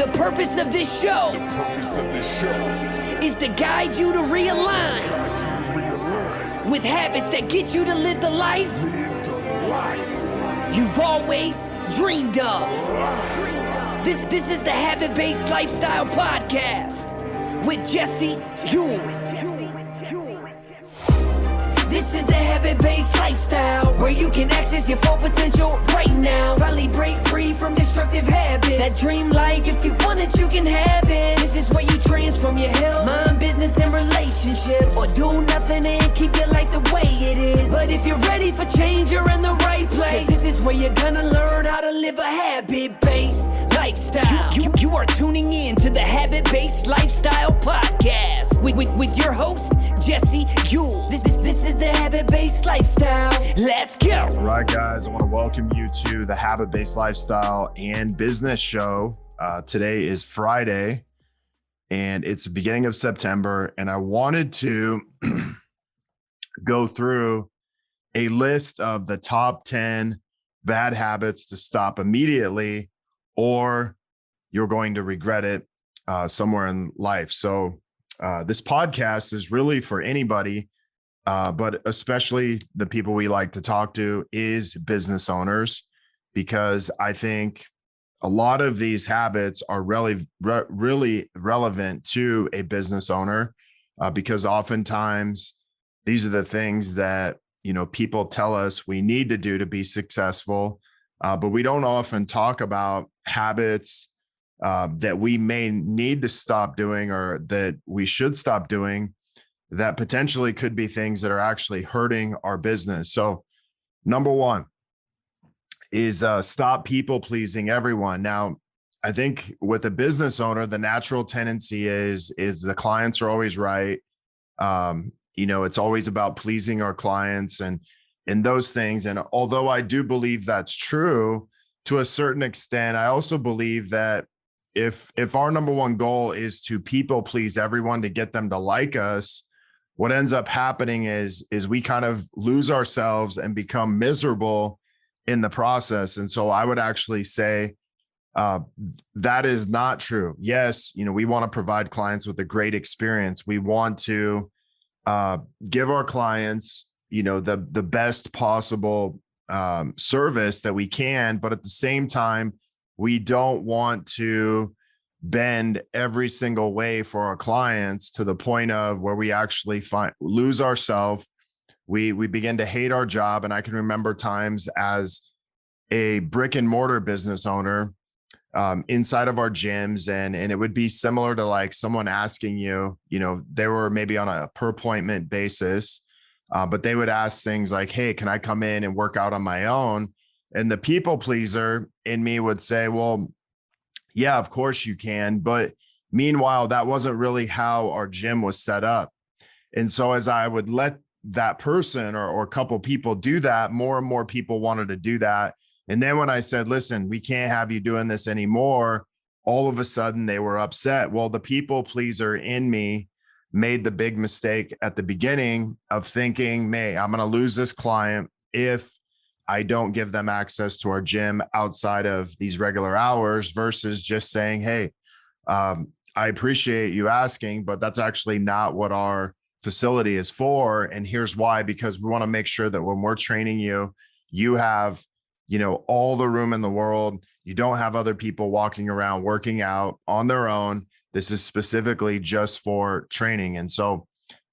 The purpose of this show is to guide you to realign with habits that get you to live the life you've always dreamed of. This is the Habit-Based Lifestyle Podcast with Jesse Ewing. This is the Habit-Based Lifestyle, where you can access your full potential right now. Finally break free from destructive habits. That dream life, if you want it, you can have it. This is where you transform your health, mind, business, and relationships. Or do nothing and keep your life the way it is. But if you're ready for change, you're in the right place. This is where you're gonna learn how to live a habit-based lifestyle. You are tuning in to the Habit-Based Lifestyle Podcast with your host, Jesse Ewing. This is the Habit-Based Lifestyle. Let's go. All right, guys, I want to welcome you to the Habit-Based Lifestyle and Business Show. Today is Friday, and it's the beginning of September, and I wanted to go through a list of the top 10 bad habits to stop immediately, or you're going to regret it somewhere in life. So this podcast is really for anybody, but especially the people we like to talk to is business owners, because I think a lot of these habits are really relevant to a business owner, because oftentimes these are the things that, you know, people tell us we need to do to be successful, but we don't often talk about habits that we may need to stop doing, or that we should stop doing, that potentially could be things that are actually hurting our business. So number one is stop people pleasing everyone. Now, I think with a business owner, the natural tendency is the clients are always right. You know, it's always about pleasing our clients and those things. And although I do believe that's true to a certain extent, I also believe that if our number one goal is to people please everyone, to get them to like us, what ends up happening is we kind of lose ourselves and become miserable in the process. And so I would actually say that is not true. Yes, you know, we want to provide clients with a great experience. We want to give our clients, you know, the best possible service that we can, but at the same time, we don't want to bend every single way for our clients to the point of where we actually lose ourselves. We begin to hate our job. And I can remember times as a brick and mortar business owner inside of our gyms, and it would be similar to like someone asking you, you know, they were maybe on a per appointment basis, but they would ask things like, hey, can I come in and work out on my own? And the people pleaser in me would say, well, yeah, of course you can. But meanwhile, that wasn't really how our gym was set up. And so as I would let that person or a couple people do that, more and more people wanted to do that. And then when I said, listen, we can't have you doing this anymore, all of a sudden they were upset. Well, the people pleaser in me made the big mistake at the beginning of thinking, I'm going to lose this client if I don't give them access to our gym outside of these regular hours, versus just saying, hey, I appreciate you asking, but that's actually not what our facility is for. And here's why: because we want to make sure that when we're training you, you have, you know, all the room in the world. You don't have other people walking around working out on their own. This is specifically just for training. And so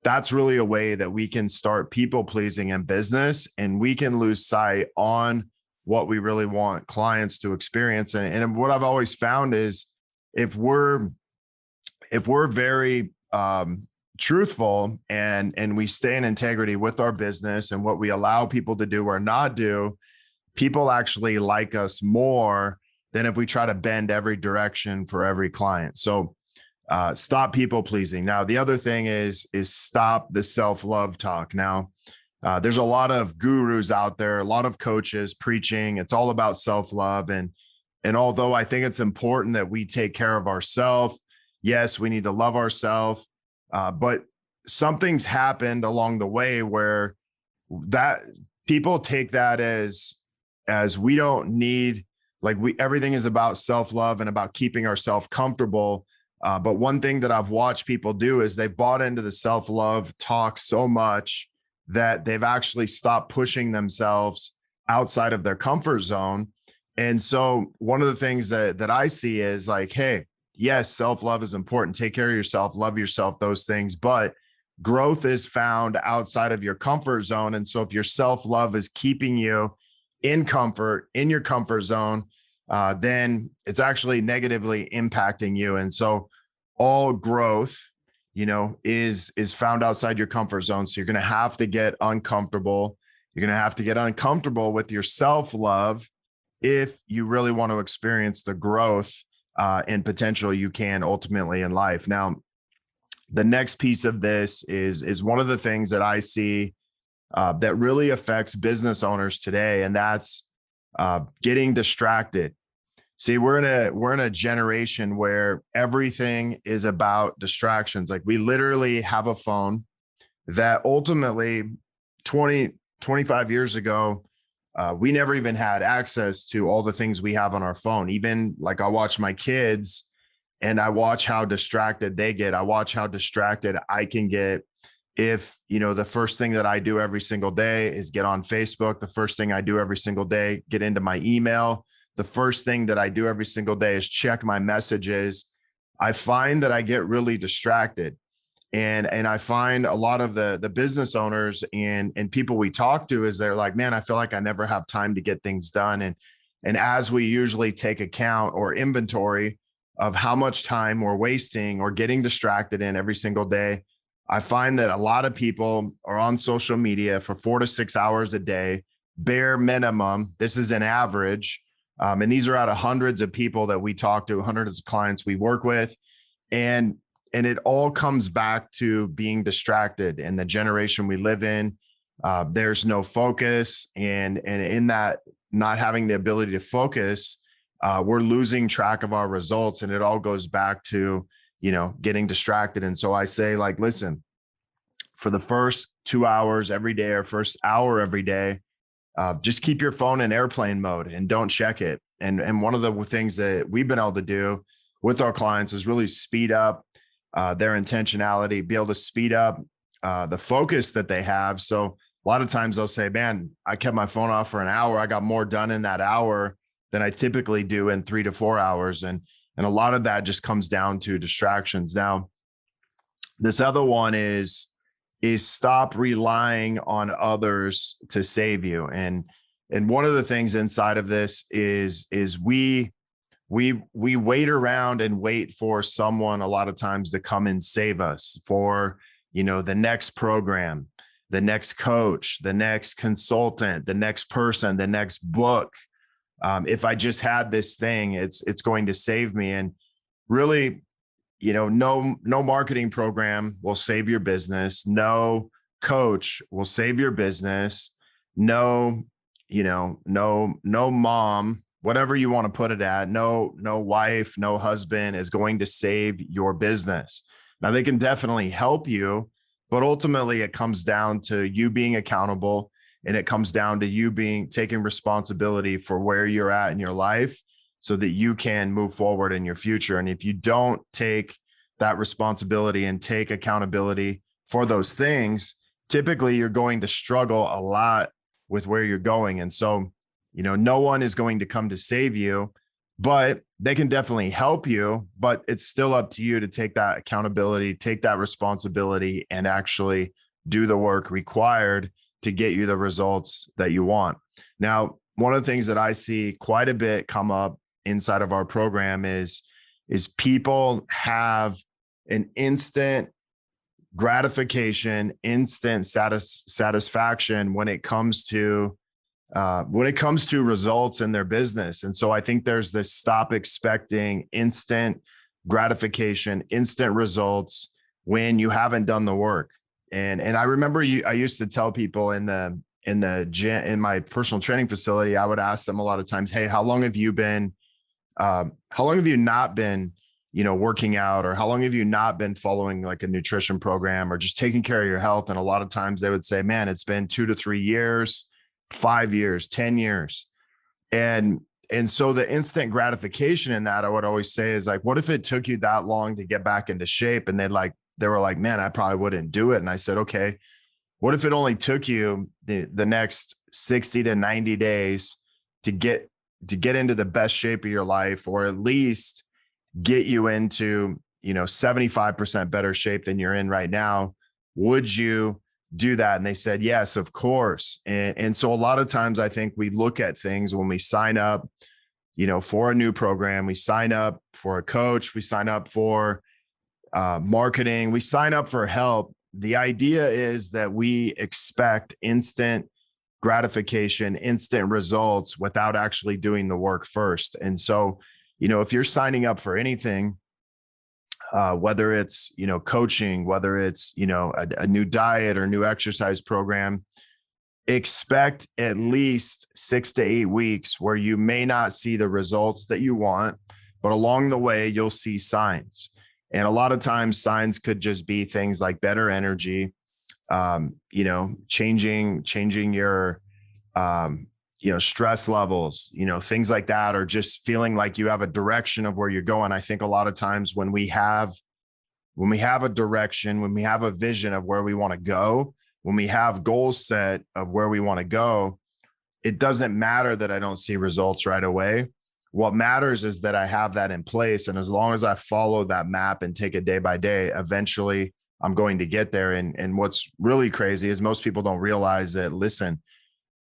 that's really a way that we can start people pleasing in business, and we can lose sight on what we really want clients to experience. And what I've always found is if we're very truthful and we stay in integrity with our business and what we allow people to do or not do, people actually like us more than if we try to bend every direction for every client. So stop people pleasing. Now, the other thing is stop the self-love talk. Now, there's a lot of gurus out there, a lot of coaches preaching. It's all about self-love. And although I think it's important that we take care of ourselves, yes, we need to love ourselves. But something's happened along the way where that people take that as we don't need like everything is about self-love and about keeping ourselves comfortable. But one thing that I've watched people do is they bought into the self-love talk so much that they've actually stopped pushing themselves outside of their comfort zone. And so one of the things that I see is like, hey, yes, self-love is important. Take care of yourself, love yourself, those things. But growth is found outside of your comfort zone. And so if your self-love is keeping you in comfort, in your comfort zone, then it's actually negatively impacting you. And so all growth, is found outside your comfort zone. So you're going to have to get uncomfortable. You're going to have to get uncomfortable with your self-love if you really want to experience the growth and potential you can ultimately in life. Now, the next piece of this is one of the things that I see that really affects business owners today, and that's getting distracted. See, we're in a generation where everything is about distractions. Like we literally have a phone that ultimately 25 years ago, we never even had access to all the things we have on our phone. Even like I watch my kids and I watch how distracted they get. I watch how distracted I can get if, the first thing that I do every single day is get on Facebook. The first thing I do every single day, get into my email. The first thing that I do every single day is check my messages. I find that I get really distracted. And I find a lot of the business owners and people we talk to is they're like, man, I feel like I never have time to get things done. And as we usually take account or inventory of how much time we're wasting or getting distracted in every single day, I find that a lot of people are on social media for 4 to 6 hours a day, bare minimum. This is an average. And these are out of hundreds of people that we talk to, hundreds of clients we work with. And it all comes back to being distracted. And the generation we live in, there's no focus. And in that, not having the ability to focus, we're losing track of our results. And it all goes back to, getting distracted. And so I say, like, listen, for the first 2 hours every day or first hour every day, just keep your phone in airplane mode and don't check it. And one of the things that we've been able to do with our clients is really speed up their intentionality, be able to speed up the focus that they have. So a lot of times they'll say, man, I kept my phone off for an hour. I got more done in that hour than I typically do in 3 to 4 hours. And a lot of that just comes down to distractions. Now, this other one is stop relying on others to save you. And one of the things inside of this is we wait around and wait for someone a lot of times to come and save us for, the next program, the next coach, the next consultant, the next person, the next book. If I just had this thing, it's going to save me. And really, no marketing program will save your business. No coach will save your business. No mom, whatever you want to put it at, no wife, no husband is going to save your business. Now they can definitely help you, but ultimately it comes down to you being accountable, and it comes down to you taking responsibility for where you're at in your life so that you can move forward in your future. And if you don't take that responsibility and take accountability for those things, typically you're going to struggle a lot with where you're going. And so, no one is going to come to save you, but they can definitely help you, but it's still up to you to take that accountability, take that responsibility, and actually do the work required to get you the results that you want. Now, one of the things that I see quite a bit come up inside of our program is people have an instant gratification, instant satisfaction when it comes to results in their business. And so I think there's this stop expecting instant gratification, instant results when you haven't done the work. And I remember I used to tell people in the gym, in my personal training facility, I would ask them a lot of times, hey, how long have you not been, working out, or how long have you not been following like a nutrition program or just taking care of your health? And a lot of times they would say, man, it's been 2 to 3 years, 5 years, 10 years. And And so the instant gratification in that, I would always say, is like, what if it took you that long to get back into shape? And they were like, man, I probably wouldn't do it. And I said, okay, what if it only took you the next 60 to 90 days to get into the best shape of your life, or at least get you into, 75% better shape than you're in right now? Would you do that? And they said, yes, of course. And so a lot of times I think we look at things when we sign up, for a new program, we sign up for a coach, we sign up for marketing, we sign up for help. The idea is that we expect instant gratification, instant results without actually doing the work first. And so, if you're signing up for anything, whether it's, coaching, whether it's, a new diet or new exercise program, expect at least 6 to 8 weeks where you may not see the results that you want, but along the way, you'll see signs. And a lot of times signs could just be things like better energy, changing your, stress levels, things like that, or just feeling like you have a direction of where you're going. I think a lot of times when we have a direction, when we have a vision of where we want to go, when we have goals set of where we want to go, it doesn't matter that I don't see results right away. What matters is that I have that in place. And as long as I follow that map and take it day by day, eventually I'm going to get there. And what's really crazy is most people don't realize that, listen,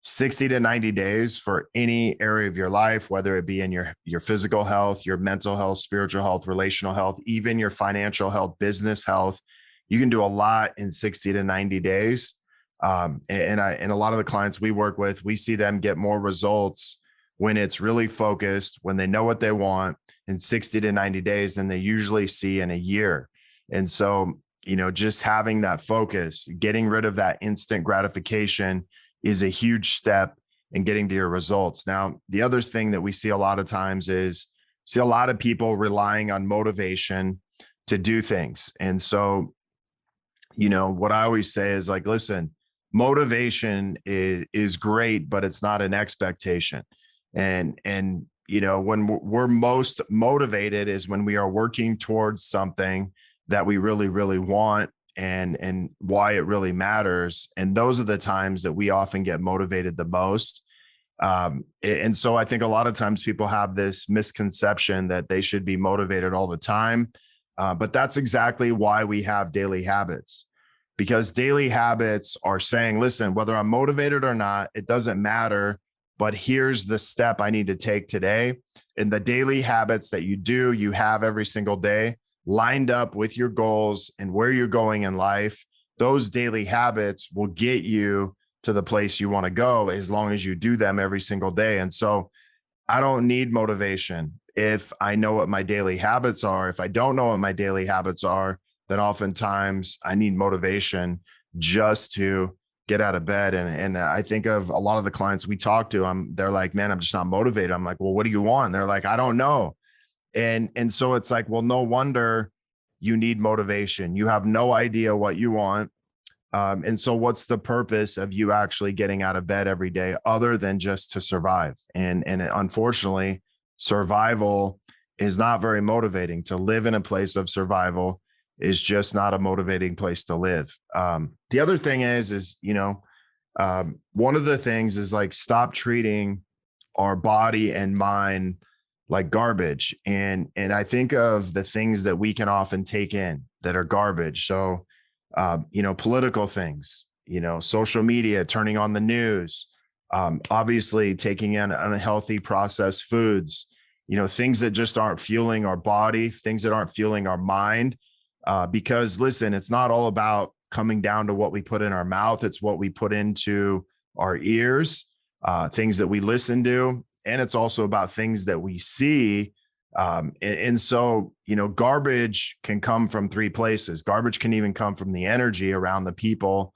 60 to 90 days for any area of your life, whether it be in your physical health, your mental health, spiritual health, relational health, even your financial health, business health, you can do a lot in 60 to 90 days. And a lot of the clients we work with, we see them get more results when it's really focused, when they know what they want in 60 to 90 days than they usually see in a year. And so, just having that focus, getting rid of that instant gratification is a huge step in getting to your results. Now, the other thing that we see a lot of times is a lot of people relying on motivation to do things. And so, what I always say is like, listen, motivation is great, but it's not an expectation. And when we're most motivated is when we are working towards something that we really, really want and why it really matters. And those are the times that we often get motivated the most. And so I think a lot of times people have this misconception that they should be motivated all the time. But that's exactly why we have daily habits, because daily habits are saying, listen, whether I'm motivated or not, it doesn't matter, but here's the step I need to take today. And the daily habits that you have every single day, lined up with your goals and where you're going in life, those daily habits will get you to the place you want to go as long as you do them every single day. And so I don't need motivation if I know what my daily habits are. If I don't know what my daily habits are, then oftentimes I need motivation just to get out of bed. And I think of a lot of the clients we talk to, they're like, man, I'm just not motivated. I'm like, well, what do you want? And they're like, I don't know. And so it's like, well, no wonder you need motivation. You have no idea what you want. And so what's the purpose of you actually getting out of bed every day other than just to survive? And unfortunately, survival is not very motivating. To live in a place of survival is just not a motivating place to live. The other thing is, one of the things is like, stop treating our body and mind like garbage. And I think of the things that we can often take in that are garbage. So, political things, social media, turning on the news, obviously taking in unhealthy processed foods, things that just aren't fueling our body, things that aren't fueling our mind. Because listen, it's not all about coming down to what we put in our mouth. It's what we put into our ears, things that we listen to. And it's also about things that we see. And so, garbage can come from 3 places. Garbage can even come from the energy around the people,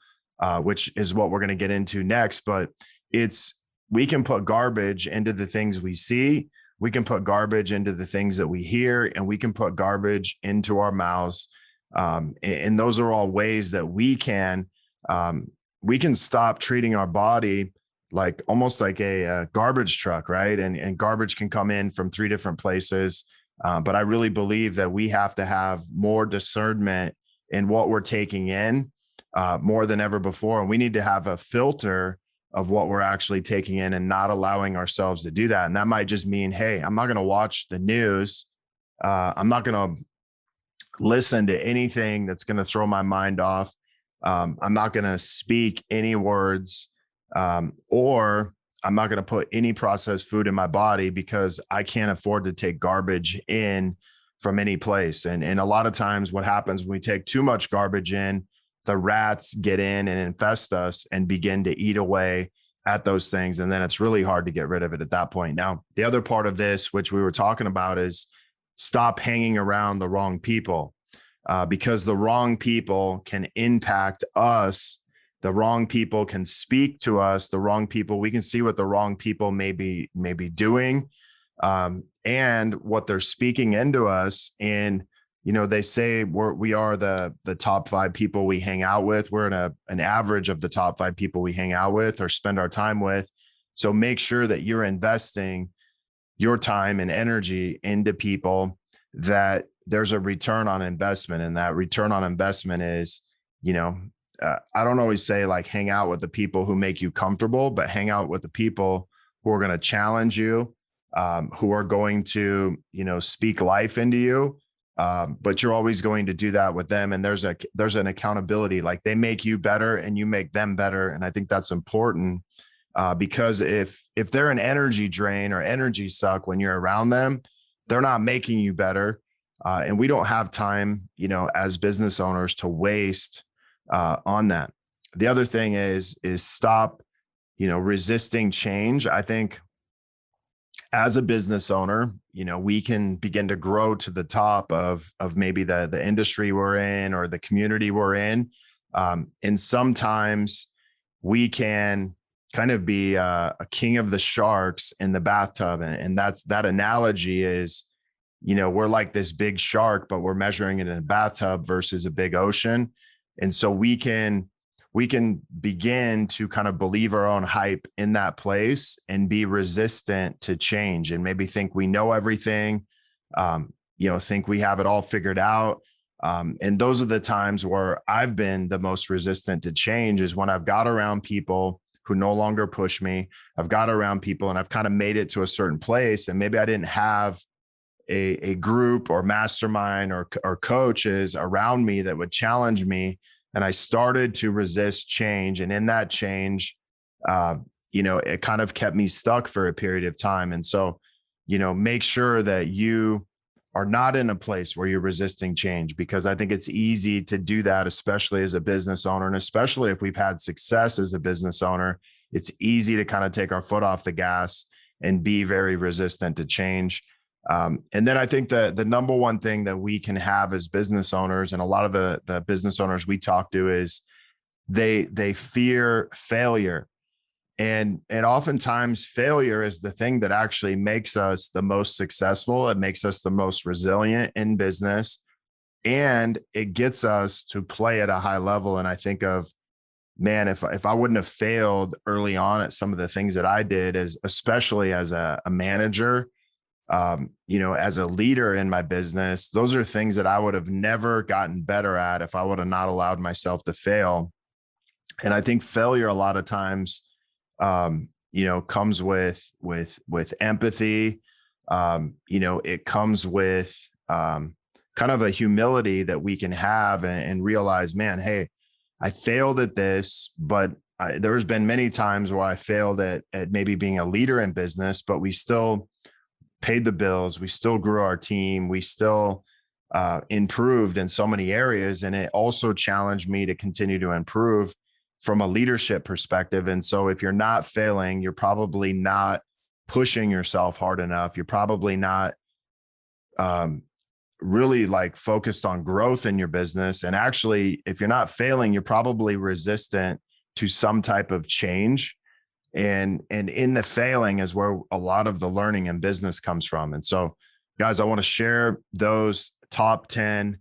which is what we're going to get into next. But we can put garbage into the things we see. We can put garbage into the things that we hear, and we can put garbage into our mouths. And those are all ways that we can stop treating our body like almost like a garbage truck, right? And garbage can come in from three different places. But I really believe that we have to have more discernment in what we're taking in more than ever before. And we need to have a filter of what we're actually taking in and not allowing ourselves to do that. And that might just mean, hey, I'm not going to watch the news. I'm not going to listen to anything that's going to throw my mind off. I'm not going to speak any words, or I'm not going to put any processed food in my body because I can't afford to take garbage in from any place. And a lot of times what happens when we take too much garbage in, the rats get in and infest us and begin to eat away at those things. And then it's really hard to get rid of it at that point. Now, the other part of this, which we were talking about, is stop hanging around the wrong people, because the wrong people can impact us. The wrong people can speak to us. The wrong people, we can see what the wrong people may be doing, and what they're speaking into us. And, you know, they say we are the top 5 people we hang out with. We're in an average of the top 5 people we hang out with or spend our time with. So make sure that you're investing your time and energy into people that there's a return on investment. And that return on investment is, you know, I don't always say like hang out with the people who make you comfortable, but hang out with the people who are going to challenge you, who are going to, you know, speak life into you. But you're always going to do that with them. And there's an accountability, like they make you better and you make them better. And I think that's important, because if they're an energy drain or energy suck when you're around them, they're not making you better. And we don't have time, you know, as business owners to waste on that. The other thing is stop, you know, resisting change. I think as a business owner, you know, we can begin to grow to the top of maybe the industry we're in or the community we're in. And sometimes we can kind of be a king of the sharks in the bathtub. And that analogy is, you know, we're like this big shark, but we're measuring it in a bathtub versus a big ocean. And so we can begin to kind of believe our own hype in that place and be resistant to change and maybe think we know everything, you know, think we have it all figured out. And those are the times where I've been the most resistant to change, is when I've got around people who no longer push me. I've got around people and I've kind of made it to a certain place, and maybe I didn't have a group or mastermind or coaches around me that would challenge me. And I started to resist change. And in that change, you know, it kind of kept me stuck for a period of time. And so, you know, make sure that you are not in a place where you're resisting change, because I think it's easy to do that, especially as a business owner. And especially if we've had success as a business owner, it's easy to kind of take our foot off the gas and be very resistant to change. And then I think the number one thing that we can have as business owners, and a lot of the business owners we talk to, is they fear failure. And oftentimes failure is the thing that actually makes us the most successful. It makes us the most resilient in business, and it gets us to play at a high level. And I think of, man, if I wouldn't have failed early on at some of the things that I did, especially as a manager, you know, as a leader in my business, those are things that I would have never gotten better at if I would have not allowed myself to fail. And I think failure a lot of times, you know, comes with empathy. You know, it comes with kind of a humility that we can have and realize, man, hey, I failed at this, but there's been many times where I failed at maybe being a leader in business, but we still paid the bills. We still grew our team. We still improved in so many areas. And it also challenged me to continue to improve from a leadership perspective. And so if you're not failing, you're probably not pushing yourself hard enough. You're probably not really like focused on growth in your business. And actually, if you're not failing, you're probably resistant to some type of change. And in the failing is where a lot of the learning in business comes from. And so, guys, I want to share those top 10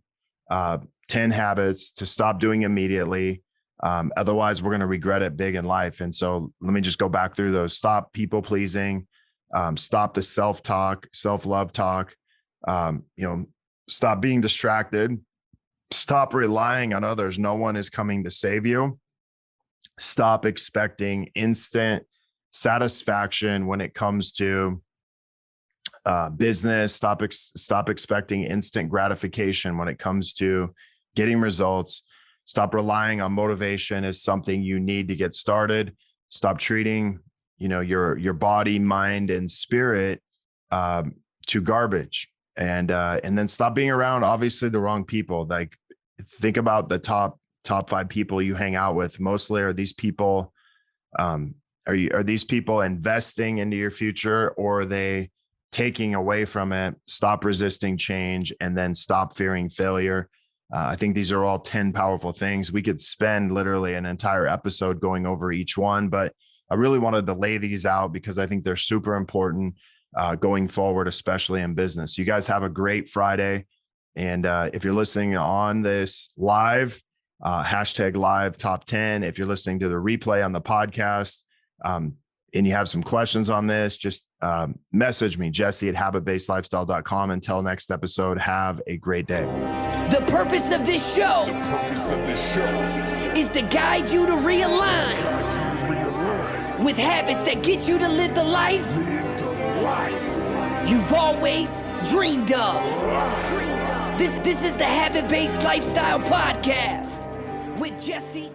habits to stop doing immediately. Otherwise, we're going to regret it big in life. And so let me just go back through those. Stop people pleasing. Stop the self-talk, self-love talk. Stop being distracted. Stop relying on others. No one is coming to save you. Stop expecting instant satisfaction when it comes to business. Stop expecting instant gratification when it comes to getting results. Stop relying on motivation as something you need to get started. Stop treating, your body, mind, and spirit to garbage. And then stop being around, obviously, the wrong people. Like, think about the top 5 people you hang out with. Mostly are these people, are these people investing into your future, or are they taking away from it? Stop resisting change, and then stop fearing failure. I think these are all 10 powerful things. We could spend literally an entire episode going over each one, but I really wanted to lay these out because I think they're super important going forward, especially in business. You guys have a great Friday. And if you're listening on this live, hashtag live top 10. If you're listening to the replay on the podcast, and you have some questions on this, just message me, jesse@habitbasedlifestyle.com. Until next episode, have a great day. The purpose of this show is to guide you to realign with habits that get you to live the life you've always dreamed of. This is the Habit-Based Lifestyle Podcast with Jesse